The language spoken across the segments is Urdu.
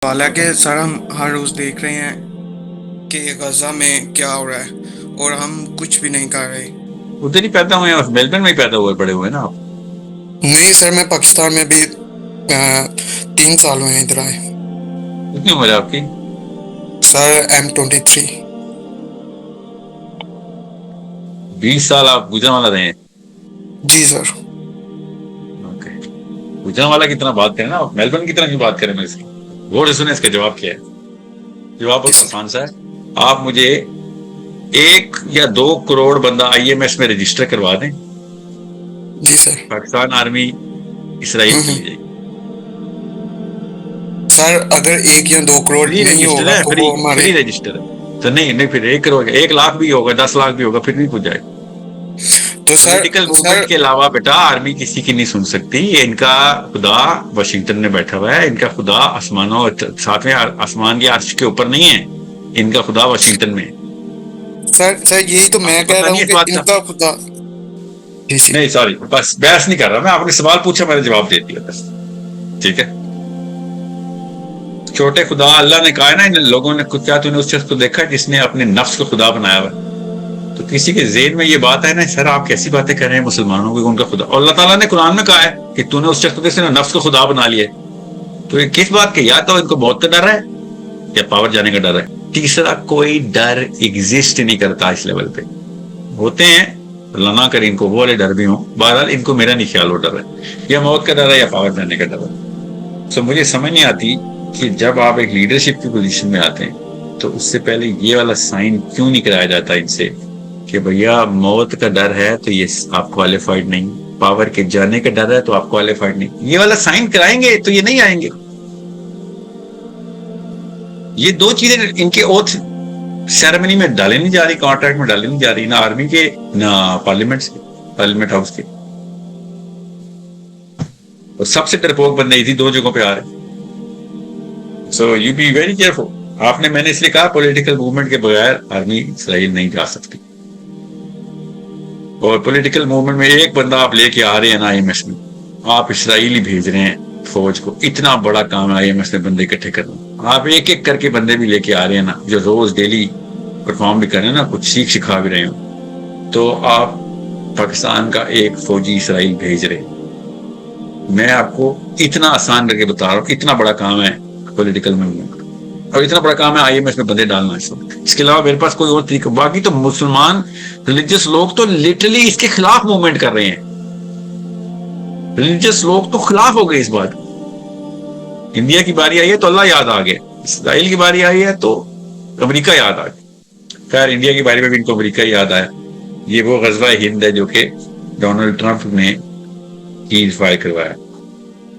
حالانکہ سر ہم ہر روز دیکھ رہے ہیں کہ غزہ میں کیا ہو رہا ہے اور ہم کچھ بھی نہیں کر رہے۔ ادھر ہی پیدا ہوئے ہیں اور میلبرن میں ہی پیدا ہوئے بڑے ہوئے نا آپ؟ نہیں سر، میں پاکستان میں ابھی 3 سال ہوئے ہیں ادھر آئے۔ کتنی عمر ہے آپ کی؟ سر M23۔ 20 سال آپ گوجرانوالہ رہے ہیں؟ جی سر۔ اوکے، گوجرانوالہ کی طرح بات کریں نا، آپ میلبرن کی طرح کیوں بات کریں؟ میرے سے غور سے سنیں اس کا جواب کیا ہے۔ جواب جی بہت سر۔ آسان سا ہے، آپ مجھے 1 یا 2 کروڑ بندہ IMS میں رجسٹر کروا دیں، جی سر۔ پاکستان آرمی اسرائیل ہوں چلی ہوں۔ جائے گی۔ سر اگر 1 یا 2 کروڑ فری نہیں رجسٹر ہوگا ہے، تو فری وہ ہمارے، فری رجسٹر ہے تو نہیں پھر 1 کروڑ 1 لاکھ بھی ہوگا، 10 لاکھ بھی ہوگا، پھر نہیں پہنچ جائے گا۔ تو سر پولیٹیکل سر موومنٹ کے علاوہ بیٹا آرمی کسی کی نہیں سن سکتی، یہ ان کا خدا واشنگٹن میں بیٹھا ہوا ہے، ان کا خدا آسمانوں 7ویں آسمان کے عرش کے اوپر نہیں ہے، ان کا خدا واشنگٹن میں ہے۔ سر یہی تو آپ میں کو کہہ پتہ رہا نہیں ہوں اس کہ بات کا؟ ان کا خدا۔ جی جی۔ نہیں سوری، بس بحث نہیں کر رہا میں، آپ نے سوال پوچھا میں نے جواب دے دیا بس، ٹھیک ہے؟ چھوٹے خدا اللہ نے کہا ہے نا، ان لوگوں نے کیا تو نے اس شخص کو دیکھا جس نے اپنے نفس کو خدا بنایا ہوا ہے؟ تو کسی کے ذہن میں یہ بات ہے نا، سر آپ کیسی باتیں کر رہے ہیں مسلمانوں کو ان کا خدا، اور اللہ تعالیٰ نے قرآن میں کہا ہے کہ تو نے اس شخص کو جس نے نفس کو خدا بنا لیا ہے۔ تو یہ کس بات کے، یا تو ان کو موت کا ڈر ہے یا پاور جانے کا ڈر ہے، تیسرا کوئی ڈر ایگزسٹ نہیں کرتا اس لیول پہ۔ ہوتے ہیں اللہ نہ کرے ان کو وہ والے ڈر بھی ہوں، بہرحال ان کو میرا نہیں خیال وہ ڈر ہے، یا موت کا ڈر ہے یا پاور جانے کا ڈر ہے۔ سو مجھے سمجھ نہیں آتی کہ جب آپ ایک لیڈرشپ کی پوزیشن میں آتے ہیں تو اس سے پہلے یہ والا سائن کیوں نہیں کرایا جاتا ان سے کہ بھیا موت کا ڈر ہے تو یہ آپ کوالیفائڈ نہیں، پاور کے جانے کا ڈر ہے تو آپ کوالیفائڈ نہیں، یہ والا سائن کرائیں گے تو یہ نہیں آئیں گے۔ یہ 2 چیزیں ان کے اوتھ سیرمنی میں ڈالے نہیں جا رہی، کانٹریکٹ میں ڈالے نہیں جا رہی، نہ آرمی کے نہ پارلیمنٹ ہاؤس کے، اور سب سے ڈرپوک بندے اسی 2 جگہوں پہ آ رہے ہیں۔ So you be very careful. آپ نے، میں نے اس لیے کہا پولیٹیکل موومنٹ کے بغیر آرمی اسرائیل نہیں جا سکتی، اور پولیٹیکل موومنٹ میں ایک بندہ آپ لے کے آ رہے ہیں نا IMS میں، آپ اسرائیلی بھیج رہے ہیں فوج کو، اتنا بڑا کام ہے IMS میں بندے اکٹھے کرنا، آپ ایک ایک کر کے بندے بھی لے کے آ رہے ہیں نا، جو روز ڈیلی پرفارم بھی کر رہے ہیں نا، کچھ سیکھ سکھا بھی رہے ہوں، تو آپ پاکستان کا ایک فوجی اسرائیل بھیج رہے ہیں۔ میں آپ کو اتنا آسان کر کے بتا رہا ہوں، اتنا بڑا کام ہے پولیٹیکل موومنٹ، اور اتنا بڑا کام ہے IMS میں بندے ڈالنا اس وقت۔ اس کے علاوہ میرے پاس کوئی اور طریقہ، باقی تو مسلمان ریلیجس لوگ تو لٹرلی اس کے خلاف موومنٹ کر رہے ہیں، ریلیجس لوگ تو خلاف ہو گئے اس بات۔ انڈیا کی باری آئی ہے تو اللہ یاد آ گیا، اسرائیل کی باری آئی ہے تو امریکہ یاد آ گیا۔ خیر انڈیا کی باری میں بھی ان کو امریکہ یاد آیا، یہ وہ غزوہ ہند ہے جو کہ ڈونلڈ ٹرمپ نے چیز فائر کروایا،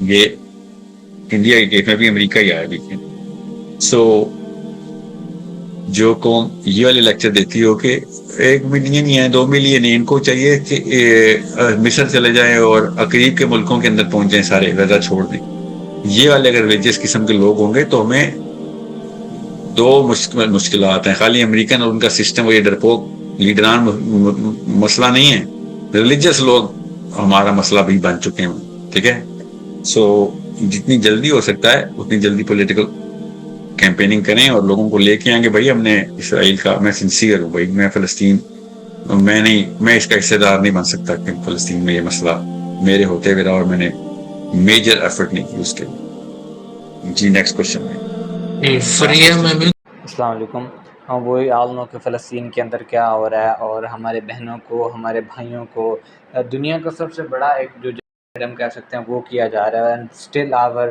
یہ انڈیا کے کیس میں بھی امریکہ ہی آیا بیچ میں۔ سو جو قوم یہ والے لیکچر دیتی ہو کہ 1 ملین یا 2 ملین ان کو چاہیے کہ مصر چلے جائیں اور قریب کے ملکوں کے اندر پہنچ جائیں، سارے غزہ چھوڑ دیں، یہ والے اگر ریلیجیس قسم کے لوگ ہوں گے تو ہمیں 2 مشکلات ہیں، خالی امریکن اور ان کا سسٹم اور یہ ڈرپوک لیڈران مسئلہ نہیں ہے، ریلیجیس لوگ ہمارا مسئلہ بھی بن چکے ہیں، ٹھیک ہے؟ سو جتنی جلدی ہو سکتا ہے اتنی جلدی پولیٹیکل کیمپیننگ کریں اور لوگوں کو لے کے آئیں گے بھائی ہم نے اسرائیل کا، میں سنسیئر ہوں بھائی، میں فلسطین، میں اس کا حصے دار نہیں بن سکتا کہ فلسطین میں یہ مسئلہ میرے ہوتے ہوئے رہا اور میں نے میجر ایفرٹ نہیں کی اس کے لیے۔ جی نیکسٹ کوشچن میں السلام علیکم۔ ہم وہی عالموں کے فلسطین کے اندر کیا ہو رہا ہے، اور ہمارے بہنوں کو، ہمارے بھائیوں کو، دنیا کا سب سے بڑا ایک جو ہم کہہ سکتے ہیں وہ کیا جا رہا ہے، and still our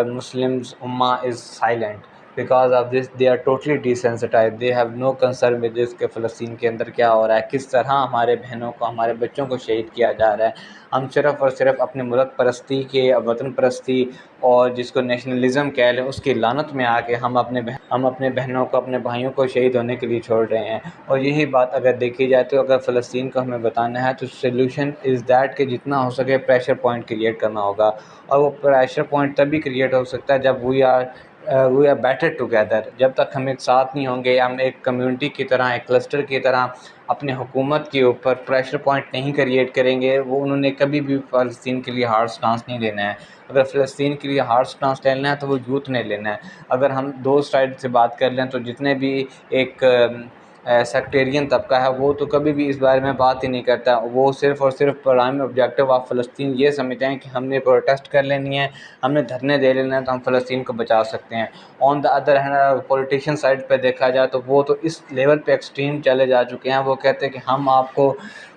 Muslims ummah is silent because of this, they are totally desensitise, they have no concern with this کہ فلسطین کے اندر کیا ہو رہا ہے، کس طرح ہمارے بہنوں کو، ہمارے بچوں کو شہید کیا جا رہا ہے۔ ہم صرف اور صرف اپنے ملک پرستی کے، وطن پرستی اور جس کو نیشنلزم کہہ لیں اس کی لعنت میں آ کے ہم اپنے بہنوں کو، اپنے بھائیوں کو شہید ہونے کے لیے چھوڑ رہے ہیں۔ اور یہی بات اگر دیکھی جائے تو اگر فلسطین کو ہمیں بتانا ہے تو سلیوشن از دیٹ کہ جتنا ہو سکے پریشر پوائنٹ کریٹ کرنا ہوگا، اور وہ پریشر پوائنٹ تبھی کریٹ ہو سکتا ہے جب we are we are better together. جب تک ہم ایک ساتھ نہیں ہوں گے، ہم ایک کمیونٹی کی طرح، ایک کلسٹر کی طرح اپنے حکومت کے اوپر پریشر پوائنٹ نہیں کریٹ کریں گے. انہوں نے کبھی بھی فلسطین کے لیے ہارڈ سٹانس نہیں لینا ہے. اگر فلسطین کے لیے ہارڈ سٹانس لینا ہے تو وہ یوتھ نے لینا ہے. اگر ہم دو سائڈ سے بات کر لیں تو جتنے بھی ایک سیکٹیرین طبقہ ہے وہ تو کبھی بھی اس بارے میں بات ہی نہیں کرتا. وہ صرف اور صرف پرائم آبجیکٹو آف فلسطین یہ سمجھتے ہیں کہ ہم نے پروٹیسٹ کر لینی ہے، ہم نے دھرنے دے لینا ہے تو ہم فلسطین کو بچا سکتے ہیں. On the other hand politician side پہ دیکھا جائے تو وہ تو اس لیول پہ ایکسٹریم چلے جا چکے ہیں. وہ کہتے ہیں کہ ہم آپ کو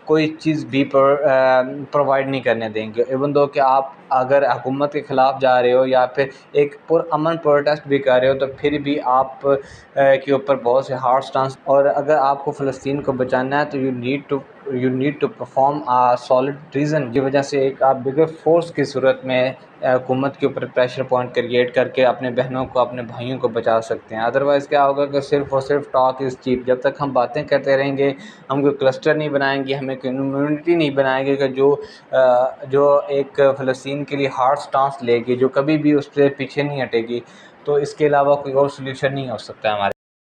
کوئی چیز بھی پرووائڈ نہیں کرنے دیں گے، ایون دو کہ آپ اگر حکومت کے خلاف جا رہے ہو یا پھر ایک پرامن پروٹیسٹ بھی کر رہے ہو تو پھر بھی آپ کے اوپر بہت سے ہارڈ سٹانس. اور اگر آپ کو فلسطین کو بچانا ہے تو you need to perform solid reason. کی وجہ سے ایک آپ بگر فورس کی صورت میں حکومت کے اوپر پریشر پوائنٹ کریٹ کر کے اپنے بہنوں کو، اپنے بھائیوں کو بچا سکتے ہیں. ادروائز کیا ہوگا کہ صرف اور صرف ٹاک از چیپ. جب تک ہم باتیں کرتے رہیں گے، ہم کوئی کلسٹر نہیں بنائیں گے، ہمیں کمیونٹی نہیں بنائیں گے کہ جو ایک فلسطین کے لیے ہارڈ سٹانس لے گی، جو کبھی بھی اس سے پیچھے نہیں ہٹے گی، تو اس کے علاوہ کوئی اور سلیوشن نہیں ہو سکتا ہے ہمارے